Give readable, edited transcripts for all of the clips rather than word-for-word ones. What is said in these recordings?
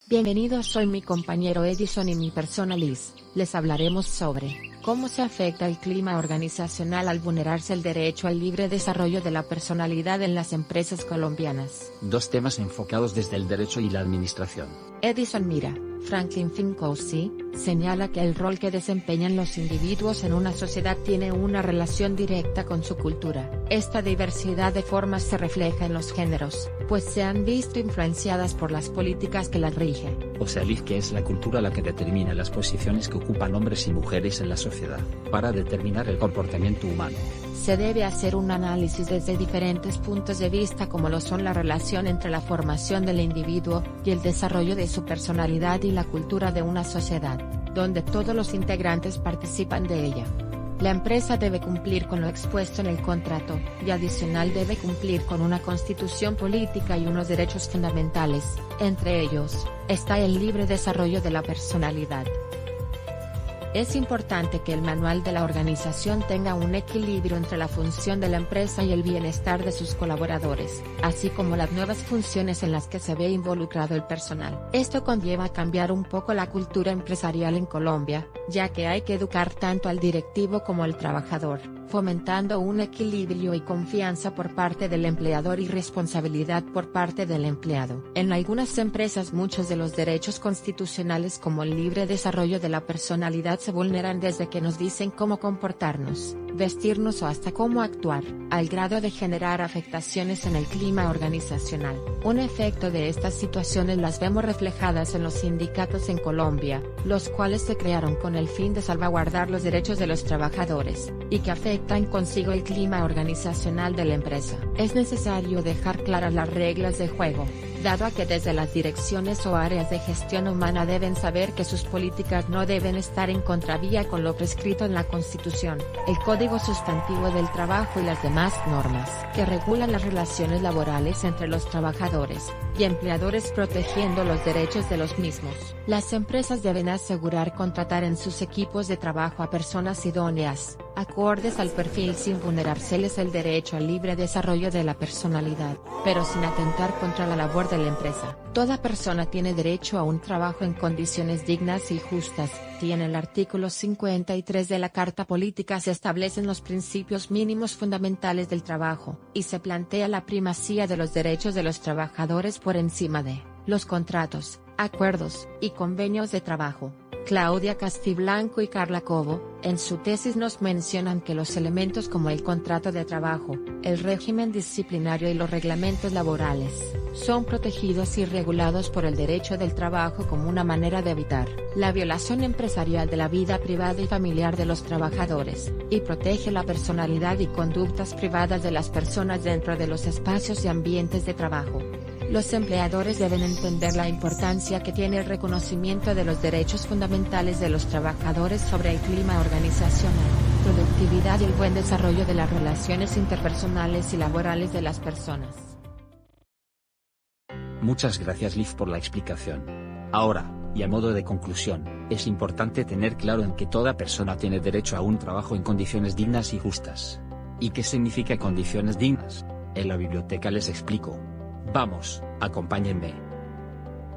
Bienvenidos, soy mi compañero Edison y mi persona Liz. Les hablaremos sobre cómo se afecta el clima organizacional al vulnerarse el derecho al libre desarrollo de la personalidad en las empresas colombianas. Dos temas enfocados desde el derecho y la administración. Edison mira, Franklin Fincousi, señala que el rol que desempeñan los individuos en una sociedad tiene una relación directa con su cultura. Esta diversidad de formas se refleja en los géneros, pues se han visto influenciadas por las políticas que las rigen. O sea, Liz, que es la cultura la que determina las posiciones que ocupan hombres y mujeres en la sociedad, para determinar el comportamiento humano. Se debe hacer un análisis desde diferentes puntos de vista, como lo son la relación entre la formación del individuo y el desarrollo de su personalidad y la cultura de una sociedad, donde todos los integrantes participan de ella. La empresa debe cumplir con lo expuesto en el contrato, y adicional debe cumplir con una constitución política y unos derechos fundamentales. Entre ellos, está el libre desarrollo de la personalidad. Es importante que el manual de la organización tenga un equilibrio entre la función de la empresa y el bienestar de sus colaboradores, así como las nuevas funciones en las que se ve involucrado el personal. Esto conlleva cambiar un poco la cultura empresarial en Colombia, ya que hay que educar tanto al directivo como al trabajador, fomentando un equilibrio y confianza por parte del empleador y responsabilidad por parte del empleado. En algunas empresas muchos de los derechos constitucionales, como el libre desarrollo de la personalidad, se vulneran desde que nos dicen cómo comportarnos, vestirnos o hasta cómo actuar, al grado de generar afectaciones en el clima organizacional. Un efecto de estas situaciones las vemos reflejadas en los sindicatos en Colombia, los cuales se crearon con el fin de salvaguardar los derechos de los trabajadores, y que afectan consigo el clima organizacional de la empresa. Es necesario dejar claras las reglas de juego, dado a que desde las direcciones o áreas de gestión humana deben saber que sus políticas no deben estar en contravía con lo prescrito en la Constitución, el Código Sustantivo del Trabajo y las demás normas que regulan las relaciones laborales entre los trabajadores y empleadores, protegiendo los derechos de los mismos. Las empresas deben asegurar contratar en sus equipos de trabajo a personas idóneas, acordes al perfil, sin vulnerárseles el derecho al libre desarrollo de la personalidad, pero sin atentar contra la labor de la empresa. Toda persona tiene derecho a un trabajo en condiciones dignas y justas. En el artículo 53 de la Carta Política se establecen los principios mínimos fundamentales del trabajo, y se plantea la primacía de los derechos de los trabajadores por encima de los contratos, acuerdos y convenios de trabajo. Claudia Castiblanco y Carla Cobo, en su tesis, nos mencionan que los elementos como el contrato de trabajo, el régimen disciplinario y los reglamentos laborales, son protegidos y regulados por el derecho del trabajo como una manera de evitar la violación empresarial de la vida privada y familiar de los trabajadores, y protege la personalidad y conductas privadas de las personas dentro de los espacios y ambientes de trabajo. Los empleadores deben entender la importancia que tiene el reconocimiento de los derechos fundamentales de los trabajadores sobre el clima organizacional, productividad y el buen desarrollo de las relaciones interpersonales y laborales de las personas. Muchas gracias, Liz, por la explicación. Ahora, y a modo de conclusión, es importante tener claro en que toda persona tiene derecho a un trabajo en condiciones dignas y justas. ¿Y qué significa condiciones dignas? En la biblioteca les explico. Vamos, acompáñenme.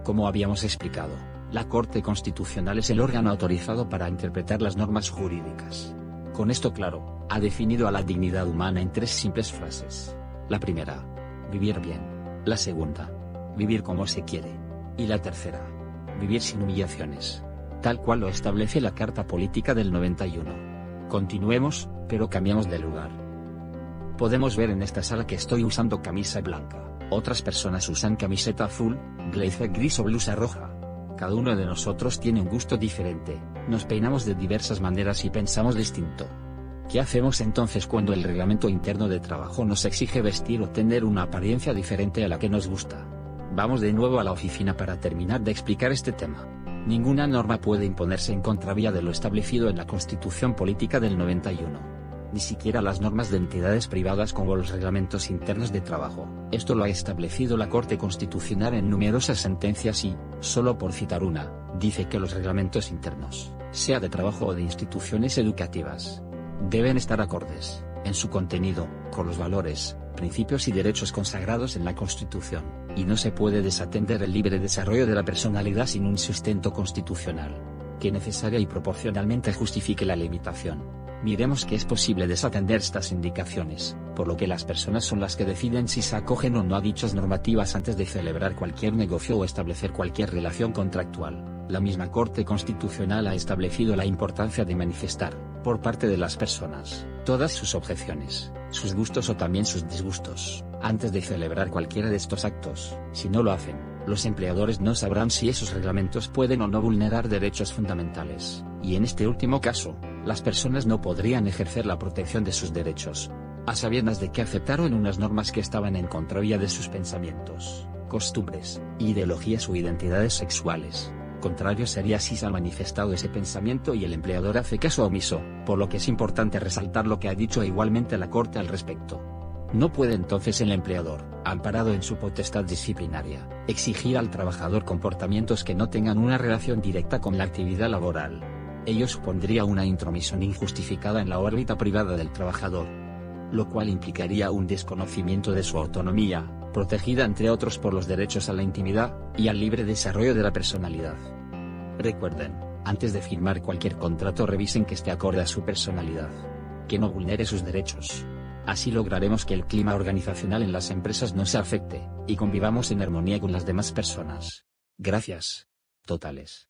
Como habíamos explicado, la Corte Constitucional es el órgano autorizado para interpretar las normas jurídicas. Con esto claro, ha definido a la dignidad humana en 3 simples frases. La primera, vivir bien. La segunda, vivir como se quiere. Y la tercera, vivir sin humillaciones. Tal cual lo establece la Carta Política del 91. Continuemos, pero cambiamos de lugar. Podemos ver en esta sala que estoy usando camisa blanca. Otras personas usan camiseta azul, blazer gris o blusa roja. Cada uno de nosotros tiene un gusto diferente, nos peinamos de diversas maneras y pensamos distinto. ¿Qué hacemos entonces cuando el reglamento interno de trabajo nos exige vestir o tener una apariencia diferente a la que nos gusta? Vamos de nuevo a la oficina para terminar de explicar este tema. Ninguna norma puede imponerse en contravía de lo establecido en la Constitución Política del 91. Ni siquiera las normas de entidades privadas como los reglamentos internos de trabajo. Esto lo ha establecido la Corte Constitucional en numerosas sentencias y, solo por citar una, dice que los reglamentos internos, sea de trabajo o de instituciones educativas, deben estar acordes, en su contenido, con los valores, principios y derechos consagrados en la Constitución, y no se puede desatender el libre desarrollo de la personalidad sin un sustento constitucional, que necesaria y proporcionalmente justifique la limitación. Miremos que es posible desatender estas indicaciones, por lo que las personas son las que deciden si se acogen o no a dichas normativas antes de celebrar cualquier negocio o establecer cualquier relación contractual. La misma Corte Constitucional ha establecido la importancia de manifestar, por parte de las personas, todas sus objeciones, sus gustos o también sus disgustos, antes de celebrar cualquiera de estos actos. Si no lo hacen, los empleadores no sabrán si esos reglamentos pueden o no vulnerar derechos fundamentales, y en este último caso, las personas no podrían ejercer la protección de sus derechos, a sabiendas de que aceptaron unas normas que estaban en contravía de sus pensamientos, costumbres, ideologías o identidades sexuales. Contrario sería si se ha manifestado ese pensamiento y el empleador hace caso omiso, por lo que es importante resaltar lo que ha dicho igualmente la Corte al respecto. No puede entonces el empleador, amparado en su potestad disciplinaria, exigir al trabajador comportamientos que no tengan una relación directa con la actividad laboral. Ello supondría una intromisión injustificada en la órbita privada del trabajador, lo cual implicaría un desconocimiento de su autonomía, protegida entre otros por los derechos a la intimidad y al libre desarrollo de la personalidad. Recuerden, antes de firmar cualquier contrato revisen que esté acorde a su personalidad, que no vulnere sus derechos. Así lograremos que el clima organizacional en las empresas no se afecte, y convivamos en armonía con las demás personas. Gracias. Totales.